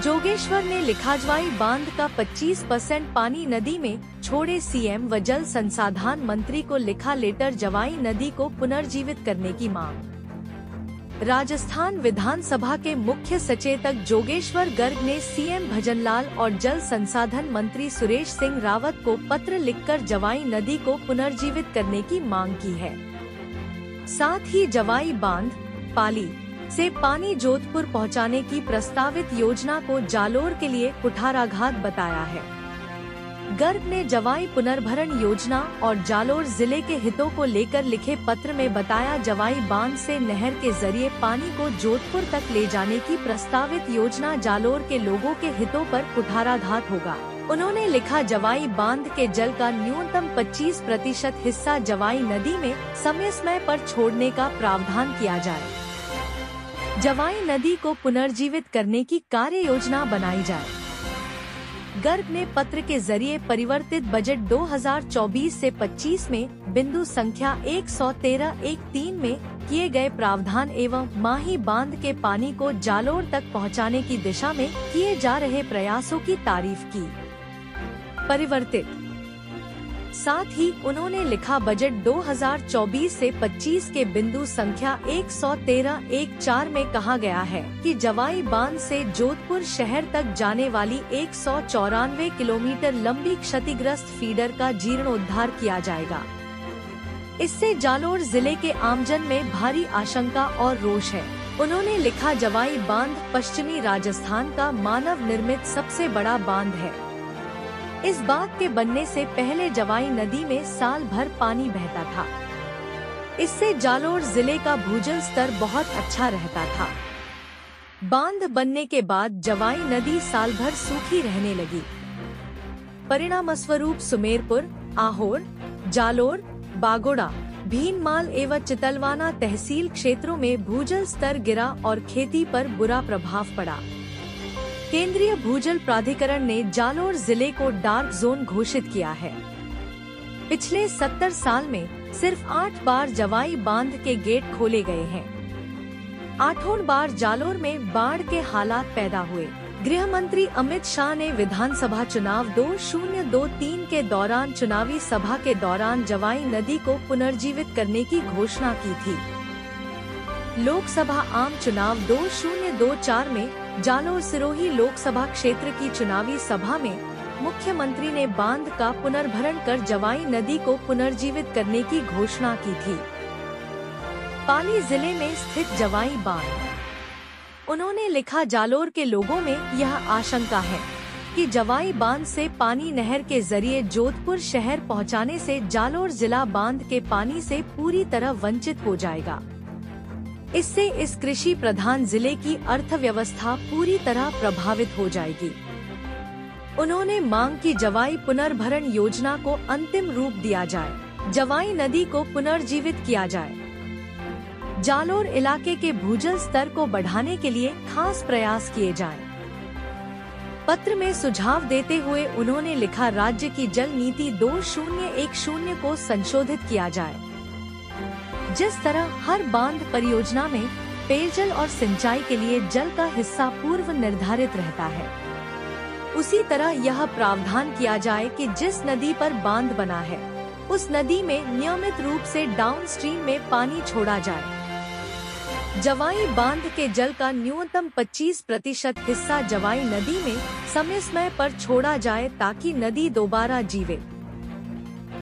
जोगेश्वर ने लिखा जवाई बांध का 25% पानी नदी में छोड़े, सीएम व जल संसाधन मंत्री को लिखा लेटर, जवाई नदी को पुनर्जीवित करने की मांग। राजस्थान विधानसभा के मुख्य सचेतक जोगेश्वर गर्ग ने सीएम भजनलाल और जल संसाधन मंत्री सुरेश सिंह रावत को पत्र लिखकर जवाई नदी को पुनर्जीवित करने की मांग की है। साथ ही जवाई बांध पाली से पानी जोधपुर पहुंचाने की प्रस्तावित योजना को जालोर के लिए कुठाराघात बताया है। गर्ग ने जवाई पुनर्भरण योजना और जालोर जिले के हितों को लेकर लिखे पत्र में बताया, जवाई बांध से नहर के जरिए पानी को जोधपुर तक ले जाने की प्रस्तावित योजना जालोर के लोगों के हितों पर कुठाराघात होगा। उन्होंने लिखा, जवाई बांध के जल का न्यूनतम 25% हिस्सा जवाई नदी में समय पर छोड़ने का प्रावधान किया जाए। जवाई नदी को पुनर्जीवित करने की कार्य योजना बनाई जाए। गर्ग ने पत्र के जरिए परिवर्तित बजट 2024 से 25 में बिंदु संख्या 113-13 में किए गए प्रावधान एवं माही बांध के पानी को जालोर तक पहुंचाने की दिशा में किए जा रहे प्रयासों की तारीफ की। परिवर्तित साथ ही उन्होंने लिखा, बजट 2024 से 25 के बिंदु संख्या 113-14 में कहा गया है कि जवाई बांध से जोधपुर शहर तक जाने वाली 194 किलोमीटर लंबी क्षतिग्रस्त फीडर का जीर्णोद्धार किया जाएगा। इससे जालोर जिले के आमजन में भारी आशंका और रोष है। उन्होंने लिखा, जवाई बांध पश्चिमी राजस्थान का मानव निर्मित सबसे बड़ा बांध है। इस बांध के बनने से पहले जवाई नदी में साल भर पानी बहता था। इससे जालोर जिले का भूजल स्तर बहुत अच्छा रहता था। बांध बनने के बाद जवाई नदी साल भर सूखी रहने लगी। परिणामस्वरूप सुमेरपुर, आहोर, जालोर, बागोड़ा, भीनमाल एवं चितलवाना तहसील क्षेत्रों में भूजल स्तर गिरा और खेती पर बुरा प्रभाव पड़ा। केंद्रीय भूजल प्राधिकरण ने जालोर जिले को डार्क जोन घोषित किया है। पिछले 70 साल में सिर्फ 8 बार जवाई बांध के गेट खोले गए हैं। 8 बार जालोर में बाढ़ के हालात पैदा हुए। गृह मंत्री अमित शाह ने विधानसभा चुनाव 2023 के दौरान चुनावी सभा के दौरान जवाई नदी को पुनर्जीवित करने की घोषणा की थी। लोकसभा आम चुनाव 2024 में जालोर सिरोही लोकसभा क्षेत्र की चुनावी सभा में मुख्यमंत्री ने बांध का पुनर्भरण कर जवाई नदी को पुनर्जीवित करने की घोषणा की थी। पाली जिले में स्थित जवाई बांध। उन्होंने लिखा, जालोर के लोगों में यह आशंका है कि जवाई बांध से पानी नहर के जरिए जोधपुर शहर पहुंचाने से जालोर जिला बांध के पानी से पूरी तरह वंचित हो जाएगा। इससे इस कृषि प्रधान जिले की अर्थव्यवस्था पूरी तरह प्रभावित हो जाएगी। उन्होंने मांग की जवाई पुनर्भरण योजना को अंतिम रूप दिया जाए, जवाई नदी को पुनर्जीवित किया जाए। जालोर इलाके के भूजल स्तर को बढ़ाने के लिए खास प्रयास किए जाएं। पत्र में सुझाव देते हुए उन्होंने लिखा, राज्य की जल नीति 2010 को संशोधित किया जाए। जिस तरह हर बांध परियोजना में पेयजल और सिंचाई के लिए जल का हिस्सा पूर्व निर्धारित रहता है, उसी तरह यह प्रावधान किया जाए कि जिस नदी पर बांध बना है उस नदी में नियमित रूप से डाउनस्ट्रीम में पानी छोड़ा जाए। जवाई बांध के जल का न्यूनतम 25% हिस्सा जवाई नदी में समय पर छोड़ा जाए ताकि नदी दोबारा जीवे।